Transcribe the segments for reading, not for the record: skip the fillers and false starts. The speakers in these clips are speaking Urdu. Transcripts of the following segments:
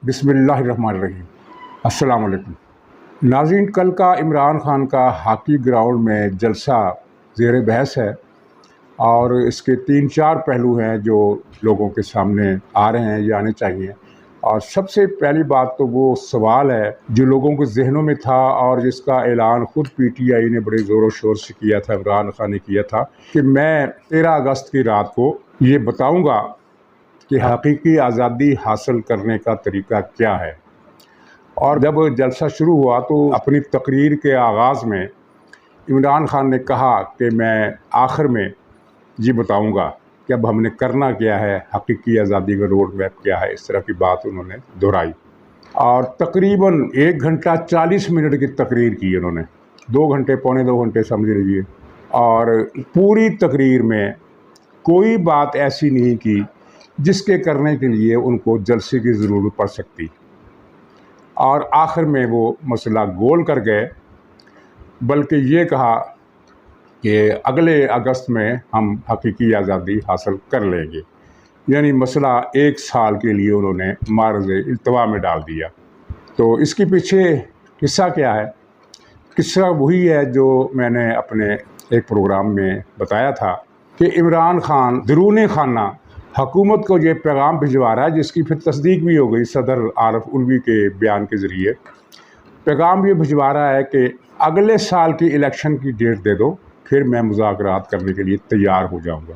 بسم اللہ الرحمن الرحیم۔ السلام علیکم ناظرین، کل کا عمران خان کا ہاکی گراؤنڈ میں جلسہ زیر بحث ہے اور اس کے 3-4 پہلو ہیں جو لوگوں کے سامنے آ رہے ہیں یا آنے چاہیے۔ اور سب سے پہلی بات تو وہ سوال ہے جو لوگوں کے ذہنوں میں تھا اور جس کا اعلان خود پی ٹی آئی نے بڑے زور و شور سے کیا تھا، عمران خان نے کیا تھا کہ میں 13 اگست کی رات کو یہ بتاؤں گا کہ حقیقی آزادی حاصل کرنے کا طریقہ کیا ہے۔ اور جب جلسہ شروع ہوا تو اپنی تقریر کے آغاز میں عمران خان نے کہا کہ میں آخر میں یہ بتاؤں گا کہ اب ہم نے کرنا کیا ہے، حقیقی آزادی کا روڈ میپ کیا ہے۔ اس طرح کی بات انہوں نے دہرائی اور تقریباً 1 گھنٹہ 40 منٹ کی تقریر کی انہوں نے، 2 گھنٹے پونے 2 گھنٹے سمجھ لیجیے۔ اور پوری تقریر میں کوئی بات ایسی نہیں کی جس کے کرنے کے لیے ان کو جلسے کی ضرورت پڑ سکتی، اور آخر میں وہ مسئلہ گول کر گئے، بلکہ یہ کہا کہ اگلے اگست میں ہم حقیقی آزادی حاصل کر لیں گے، یعنی مسئلہ 1 سال کے لیے انہوں نے معرض التوا میں ڈال دیا۔ تو اس کے پیچھے قصہ کیا ہے؟ قصہ وہی ہے جو میں نے اپنے ایک پروگرام میں بتایا تھا کہ عمران خان درون خانہ حکومت کو یہ پیغام بھجوا رہا ہے، جس کی پھر تصدیق بھی ہو گئی صدر عارف الوی کے بیان کے ذریعے۔ پیغام یہ بھجوا رہا ہے کہ اگلے سال کی الیکشن کی ڈیٹ دے دو، پھر میں مذاکرات کرنے کے لیے تیار ہو جاؤں گا،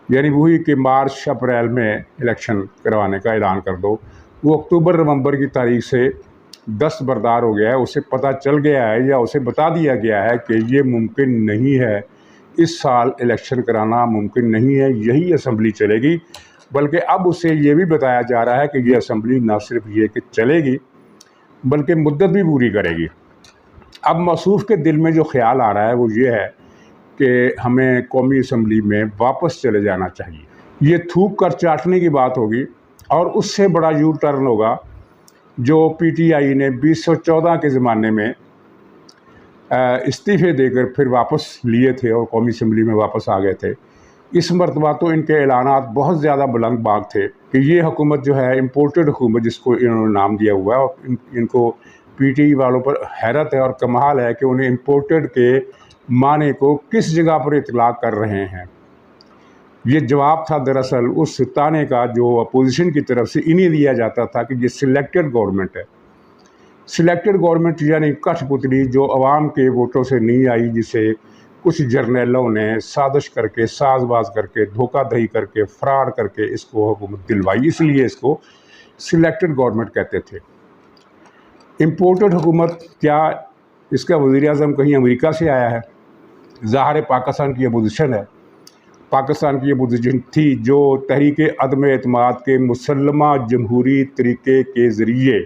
یعنی وہی کہ مارچ اپریل میں الیکشن کروانے کا اعلان کر دو۔ وہ اکتوبر نومبر کی تاریخ سے دستبردار ہو گیا ہے، اسے پتہ چل گیا ہے یا اسے بتا دیا گیا ہے کہ یہ ممکن نہیں ہے، اس سال الیکشن کرانا ممکن نہیں ہے، یہی اسمبلی چلے گی۔ بلکہ اب اسے یہ بھی بتایا جا رہا ہے کہ یہ اسمبلی نہ صرف یہ کہ چلے گی بلکہ مدت بھی پوری کرے گی۔ اب موصوف کے دل میں جو خیال آ رہا ہے وہ یہ ہے کہ ہمیں قومی اسمبلی میں واپس چلے جانا چاہیے۔ یہ تھوک کر چاٹنے کی بات ہوگی اور اس سے بڑا یو ٹرن ہوگا جو پی ٹی آئی نے 2014 کے زمانے میں استعفے دے کر پھر واپس لیے تھے اور قومی اسمبلی میں واپس آ گئے تھے۔ اس مرتبہ تو ان کے اعلانات بہت زیادہ بلند باغ تھے کہ یہ حکومت جو ہے امپورٹڈ حکومت، جس کو انہوں نے نام دیا ہوا ہے، اور ان کو پی ٹی آئی والوں پر حیرت ہے اور کمال ہے کہ انہیں امپورٹڈ کے معنی کو کس جگہ پر اطلاق کر رہے ہیں۔ یہ جواب تھا دراصل اس تانے کا جو اپوزیشن کی طرف سے انہیں دیا جاتا تھا کہ یہ سلیکٹڈ گورنمنٹ ہے۔ سلیکٹڈ گورنمنٹ یعنی کٹھ پتلی جو عوام کے ووٹوں سے نہیں آئی، جسے کچھ جرنیلوں نے سازش کر کے، ساز باز کر کے، دھوکہ دہی کر کے، فراڈ کر کے اس کو حکومت دلوائی، اس لیے اس کو سلیکٹڈ گورنمنٹ کہتے تھے۔ امپورٹڈ حکومت کیا اس کا وزیر اعظم کہیں امریکہ سے آیا ہے؟ ظاہر پاکستان کی اپوزیشن ہے۔ پاکستان کی اپوزیشن تھی جو تحریک عدم اعتماد کے مسلمہ جمہوری طریقے کے ذریعے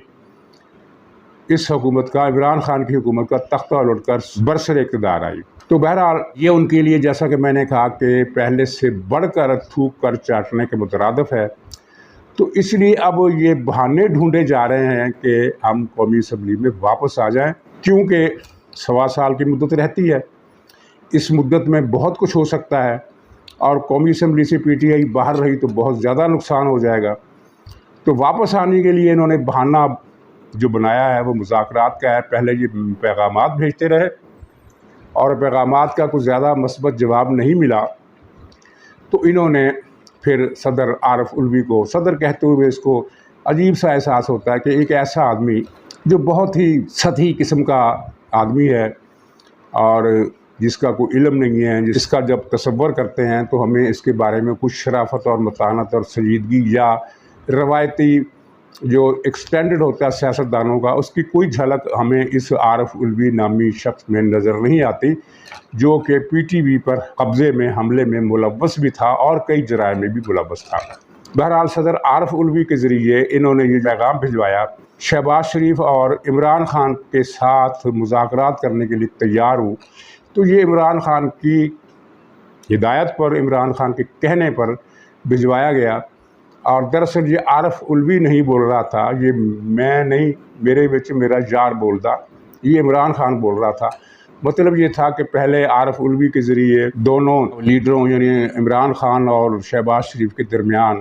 اس حکومت کا، عمران خان کی حکومت کا تختہ الٹ کر برسر اقتدار آئی۔ تو بہرحال یہ ان کے لیے، جیسا کہ میں نے کہا، کہ پہلے سے بڑھ کر تھوک کر چاٹنے کے مترادف ہے۔ تو اس لیے اب یہ بہانے ڈھونڈے جا رہے ہیں کہ ہم قومی اسمبلی میں واپس آ جائیں، کیونکہ 1.25 سال کی مدت رہتی ہے۔ اس مدت میں بہت کچھ ہو سکتا ہے، اور قومی اسمبلی سے پی ٹی آئی باہر رہی تو بہت زیادہ نقصان ہو جائے گا۔ تو واپس آنے کے لیے انہوں نے بہانہ جو بنایا ہے وہ مذاکرات کا ہے۔ پہلے یہ پیغامات بھیجتے رہے اور پیغامات کا کوئی زیادہ مثبت جواب نہیں ملا، تو انہوں نے پھر صدر عارف الوی کو، صدر کہتے ہوئے اس کو عجیب سا احساس ہوتا ہے کہ ایک ایسا آدمی جو بہت ہی سطحی قسم کا آدمی ہے اور جس کا کوئی علم نہیں ہے، جس کا جب تصور کرتے ہیں تو ہمیں اس کے بارے میں کچھ شرافت اور متانت اور سنجیدگی یا روایتی جو ایکسٹینڈڈ ہوتا ہے سیاستدانوں کا، اس کی کوئی جھلک ہمیں اس عارف الوی نامی شخص میں نظر نہیں آتی، جو کہ پی ٹی وی پر قبضے میں، حملے میں ملوث بھی تھا اور کئی جرائم میں بھی ملوث تھا۔ بہرحال صدر عارف الوی کے ذریعے انہوں نے یہ پیغام بھجوایا، شہباز شریف اور عمران خان کے ساتھ مذاکرات کرنے کے لیے تیار ہوں۔ تو یہ عمران خان کی ہدایت پر، عمران خان کے کہنے پر بھجوایا گیا، اور دراصل یہ عارف الوی نہیں بول رہا تھا، یہ میں نہیں، میرے وچ میرا یار بولدا، یہ عمران خان بول رہا تھا۔ مطلب یہ تھا کہ پہلے عارف الوی کے ذریعے دونوں لیڈروں یعنی عمران خان اور شہباز شریف کے درمیان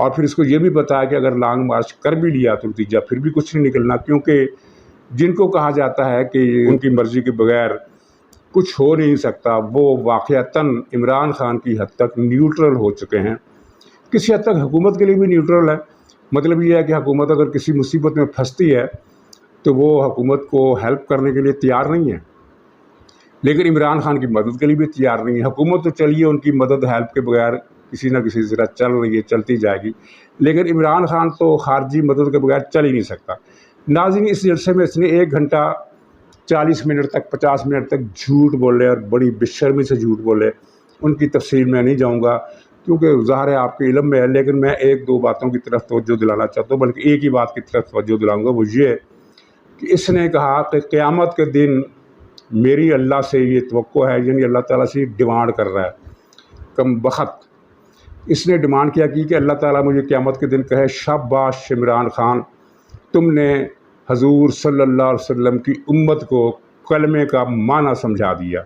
اور پھر اس کو یہ بھی بتایا کہ اگر لانگ مارچ کر بھی لیا تو نتیجہ پھر بھی کچھ نہیں نکلنا، کیونکہ جن کو کہا جاتا ہے کہ ان کی مرضی کے بغیر کچھ ہو نہیں سکتا، وہ واقعتاً عمران خان کی حد تک نیوٹرل ہو چکے ہیں، کسی حد تک حکومت کے لیے بھی نیوٹرل ہے۔ مطلب یہ ہے کہ حکومت اگر کسی مصیبت میں پھنستی ہے تو وہ حکومت کو ہیلپ کرنے کے لیے تیار نہیں ہے، لیکن عمران خان کی مدد کے لیے بھی تیار نہیں ہے۔ حکومت تو چلیے ان کی مدد ہیلپ کے بغیر کسی نہ کسی طرح چل رہی ہے، چلتی جائے گی، لیکن عمران خان تو خارجی مدد کے بغیر چل ہی نہیں سکتا۔ ناظرین، اس جلسے میں اس نے 1 گھنٹہ 40 منٹ تک 50 منٹ تک جھوٹ بولے اور بڑی بے شرمی سے جھوٹ بولے۔ ان کی تفصیل میں نہیں جاؤں گا کیونکہ ظاہر ہے آپ کے علم میں ہے، لیکن میں 1-2 باتوں کی طرف توجہ دلانا چاہتا ہوں، بلکہ ایک ہی بات کی طرف توجہ دلاؤں گا، وہ یہ کہ اس نے کہا کہ قیامت کے دن میری اللہ سے یہ توقع ہے، یعنی اللہ تعالیٰ سے ڈیمانڈ کر رہا ہے۔ کم بخت اس نے ڈیمانڈ کیا کہ اللہ تعالیٰ مجھے قیامت کے دن کہے شاباش عمران خان، تم نے حضور صلی اللہ علیہ وسلم کی امت کو کلمے کا معنی سمجھا دیا۔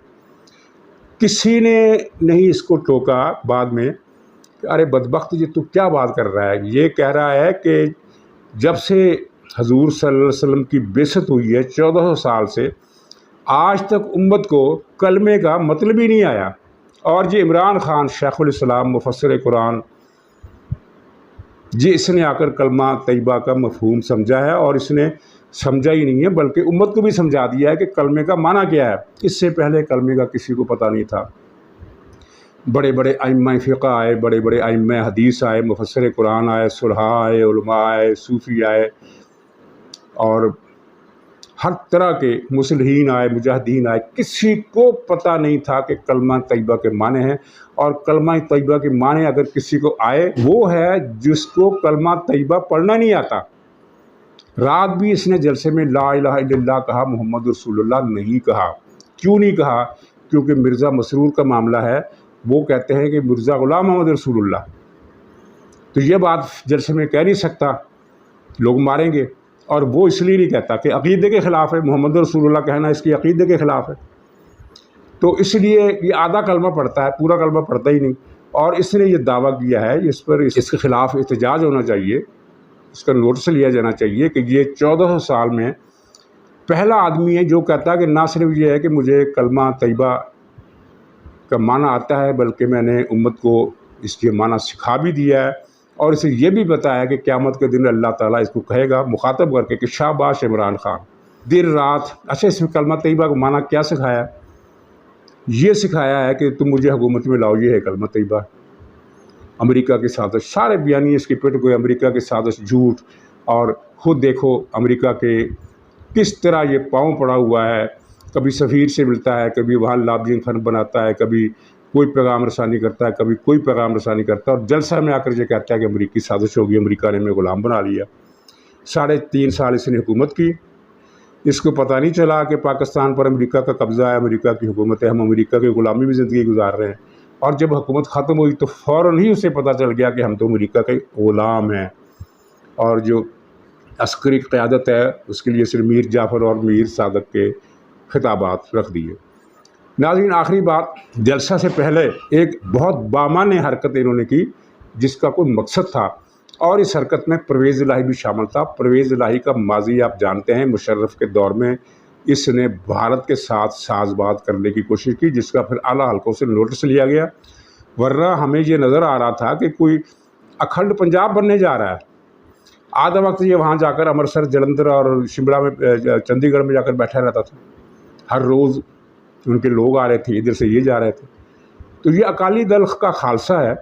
کسی نے نہیں اس کو ٹوکا بعد میں کہ ارے بدبخت یہ تو کیا بات کر رہا ہے، یہ کہہ رہا ہے کہ جب سے حضور صلی اللہ علیہ وسلم کی بعثت ہوئی ہے 1400 سال سے آج تک امت کو کلمے کا مطلب ہی نہیں آیا، اور یہ عمران خان شیخ الاسلام مفسر قرآن جی اس نے آ کر کلمہ طیبہ کا مفہوم سمجھا ہے، اور اس نے سمجھا ہی نہیں ہے بلکہ امت کو بھی سمجھا دیا ہے کہ کلمے کا معنی کیا ہے۔ اس سے پہلے کلمے کا کسی کو پتہ نہیں تھا۔ بڑے بڑے ائمہ فقہ آئے، بڑے بڑے ائمہ حدیث آئے، مفسر قرآن آئے، صلحاء آئے، علماء آئے، صوفی آئے، اور ہر طرح کے مصلحین آئے، مجاہدین آئے، کسی کو پتہ نہیں تھا کہ کلمہ طیبہ کے معنی ہیں، اور کلمہ طیبہ کے معنی اگر کسی کو آئے وہ ہے جس کو کلمہ طیبہ پڑھنا نہیں آتا۔ رات بھی اس نے جلسے میں لا الہ الا اللہ کہا، محمد رسول اللہ نہیں کہا۔ کیوں نہیں کہا؟ کیونکہ مرزا مسرور کا معاملہ ہے، وہ کہتے ہیں کہ مرزا غلام محمد رسول اللہ، تو یہ بات جلسے میں کہہ نہیں سکتا، لوگ ماریں گے، اور وہ اس لیے نہیں کہتا کہ عقیدے کے خلاف ہے، محمد رسول اللہ کہنا اس کی عقیدے کے خلاف ہے، تو اس لیے یہ آدھا کلمہ پڑھتا ہے، پورا کلمہ پڑھتا ہی نہیں، اور اس نے یہ دعویٰ کیا ہے، اس پر اس کے خلاف احتجاج ہونا چاہیے، اس کا نوٹس لیا جانا چاہیے کہ یہ 1400 سال میں پہلا آدمی ہے جو کہتا ہے کہ نہ صرف یہ ہے کہ مجھے کلمہ طیبہ کا معنی آتا ہے بلکہ میں نے امت کو اس کے معنی سکھا بھی دیا ہے، اور اسے یہ بھی بتایا کہ قیامت کے دن اللہ تعالیٰ اس کو کہے گا مخاطب کر کے کہ شاباش عمران خان، دیر رات۔ اچھا، اس میں کلمہ طیبہ کا معنی کیا سکھایا؟ یہ سکھایا ہے کہ تم مجھے حکومت میں لاؤ، یہ ہے کلمہ طیبہ۔ امریکہ کی سازش، سارے بیانیے اس کی پٹ گئے، امریکہ کی سازش، جھوٹ، اور خود دیکھو امریکہ کے کس طرح یہ پاؤں پڑا ہوا ہے، کبھی سفیر سے ملتا ہے، کبھی وہاں لابجنگ فنڈ بناتا ہے، کبھی کوئی پیغام رسانی کرتا ہے، کبھی کوئی پیغام رسانی کرتا ہے، اور جلسہ میں آ کر یہ کہتا ہے کہ امریکی سازش ہوگی، امریکہ نے ہمیں غلام بنا لیا۔ 3.5 سال اس نے حکومت کی، اس کو پتہ نہیں چلا کہ پاکستان پر امریکہ کا قبضہ ہے، امریکہ کی حکومت ہے، ہم امریکہ کی غلامی میں زندگی گزار رہے ہیں، اور جب حکومت ختم ہوئی تو فوراً ہی اسے پتہ چل گیا کہ ہم تو امریکہ کے غلام ہیں، اور جو عسکری قیادت ہے اس کے لیے صرف میر جعفر اور میر صادق کے خطابات رکھ دیے۔ ناظرین، آخری بات، جلسہ سے پہلے ایک بہت بامعنی حرکت انہوں نے کی جس کا کوئی مقصد تھا، اور اس حرکت میں پرویز الہی بھی شامل تھا۔ پرویز الہی کا ماضی آپ جانتے ہیں، مشرف کے دور میں اس نے بھارت کے ساتھ ساز بات کرنے کی کوشش کی، جس کا پھر اعلیٰ حلقوں سے نوٹس لیا گیا، ورنہ ہمیں یہ نظر آ رہا تھا کہ کوئی اکھنڈ پنجاب بننے جا رہا ہے۔ آدھا وقت یہ وہاں جا کر امرتسر، جلندھر اور شملہ میں، چندی گڑھ میں جا کر بیٹھا رہتا تھا، ہر روز ان کے لوگ آ رہے تھے، ادھر سے یہ جا رہے تھے، تو یہ اکالی دل کا خالصہ ہے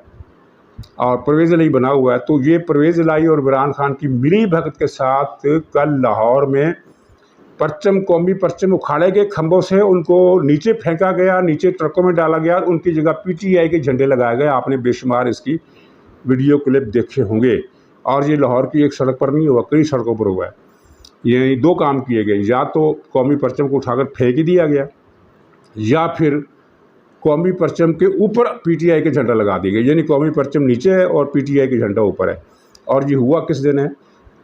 اور پرویز الہی بنا ہوا ہے۔ تو یہ پرویز الہی اور عمران خان کی ملی بھگت کے ساتھ کل لاہور میں پرچم، قومی پرچم اکھاڑے گئے کھمبوں سے، ان کو نیچے پھینکا گیا، نیچے ٹرکوں میں ڈالا گیا، اور ان کی جگہ PTI کے جھنڈے لگائے گئے۔ آپ نے بے شمار اس کی ویڈیو کلپ دیکھے ہوں گے، اور یہ لاہور کی ایک سڑک پر نہیں ہوا، کئی سڑکوں پر ہوا ہے۔ یعنی 2 کام کیے گئے، یا تو قومی پرچم کو اٹھا کر پھینک ہی دیا گیا، یا پھر قومی پرچم کے اوپر PTI کے جھنڈا لگا دیے گئے، یعنی قومی پرچم نیچے ہے اور PTI کے جھنڈا اوپر ہے۔ اور یہ ہوا کس دن ہے؟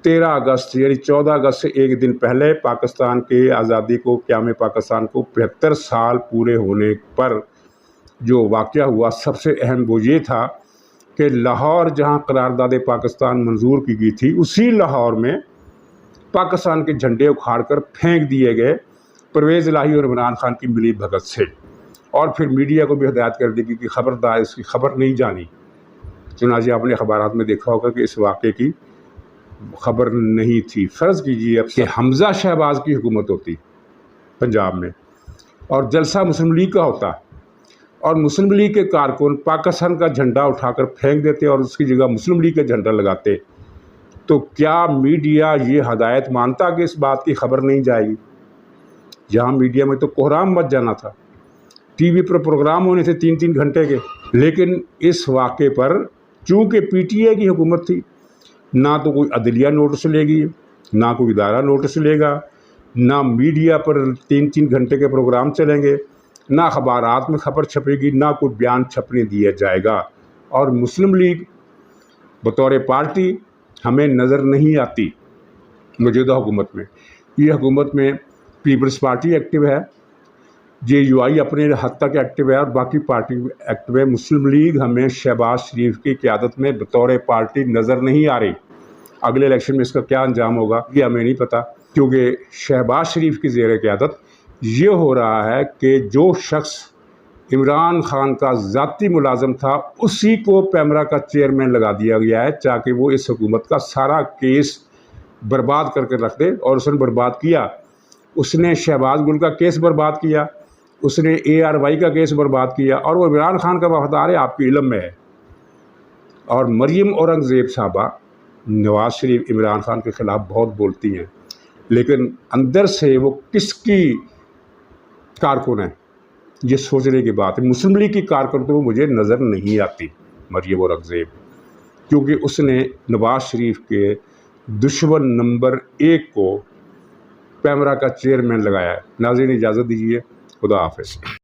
13 اگست، یعنی 14 اگست سے ایک دن پہلے پاکستان کے آزادی کو، قیام پاکستان کو 75 سال پورے ہونے پر جو واقعہ ہوا، سب سے اہم وہ یہ تھا کہ لاہور جہاں قرارداد پاکستان منظور کی گئی تھی اسی لاہور میں پاکستان کے جھنڈے اکھاڑ کر پھینک دیے گئے پرویز الہی اور عمران خان کی ملی بھگت سے، اور پھر میڈیا کو بھی ہدایت کر دی گئی کہ خبردار اس کی خبر نہیں جانی۔ چنانچہ آپ نے اخبارات میں دیکھا ہوگا کہ اس واقعے کی خبر نہیں تھی۔ فرض کیجیے اب کہ حمزہ شہباز کی حکومت ہوتی پنجاب میں اور جلسہ مسلم لیگ کا ہوتا، اور مسلم لیگ کے کارکن پاکستان کا جھنڈا اٹھا کر پھینک دیتے اور اس کی جگہ مسلم لیگ کا جھنڈا لگاتے، تو کیا میڈیا یہ ہدایت مانتا کہ اس بات کی خبر نہیں جائے گی؟ جہاں میڈیا میں تو کوہرام مچ جانا تھا، ٹی وی پر پروگرام ہونے تھے 3-3 گھنٹے کے، لیکن اس واقعے پر چونکہ پی ٹی اے کی حکومت تھی، نہ تو کوئی عدلیہ نوٹس لے گی، نہ کوئی ادارہ نوٹس لے گا، نہ میڈیا پر 3-3 گھنٹے کے پروگرام چلیں گے، نہ اخبارات میں خبر چھپے گی، نہ کوئی بیان چھپنے دیا جائے گا۔ اور مسلم لیگ بطور پارٹی ہمیں نظر نہیں آتی موجودہ حکومت میں۔ یہ حکومت میں پیپلز پارٹی ایکٹیو ہے، جے یو آئی اپنے حد تک ایکٹیو ہے، اور باقی پارٹی ایکٹیو ہے۔ مسلم لیگ ہمیں شہباز شریف کی قیادت میں بطور پارٹی نظر نہیں آ رہی۔ اگلے الیکشن میں اس کا کیا انجام ہوگا یہ ہمیں نہیں پتہ، کیونکہ شہباز شریف کی زیر قیادت یہ ہو رہا ہے کہ جو شخص عمران خان کا ذاتی ملازم تھا اسی کو پیمرا کا چیئرمین لگا دیا گیا ہے تاکہ وہ اس حکومت کا سارا کیس برباد کر کے رکھ دے، اور اس نے برباد کیا۔ اس نے شہباز گل کا کیس برباد کیا، اس نے ARY کا کیس برباد کیا، اور وہ عمران خان کا وفادار ہے، آپ کے علم میں ہے۔ اور مریم اورنگزیب صاحبہ نواز شریف عمران خان کے خلاف بہت بولتی ہیں، لیکن اندر سے وہ کس کی کارکن ہیں یہ سوچنے کی بات ہے۔ مسلم لیگ کی کارکن تو مجھے نظر نہیں آتی مریم اورنگزیب، کیونکہ اس نے نواز شریف کے دشمن نمبر 1 کو پیمرا کا چیئرمین لگایا ہے۔ ناظرین اجازت دیجیے، خدا حافظ۔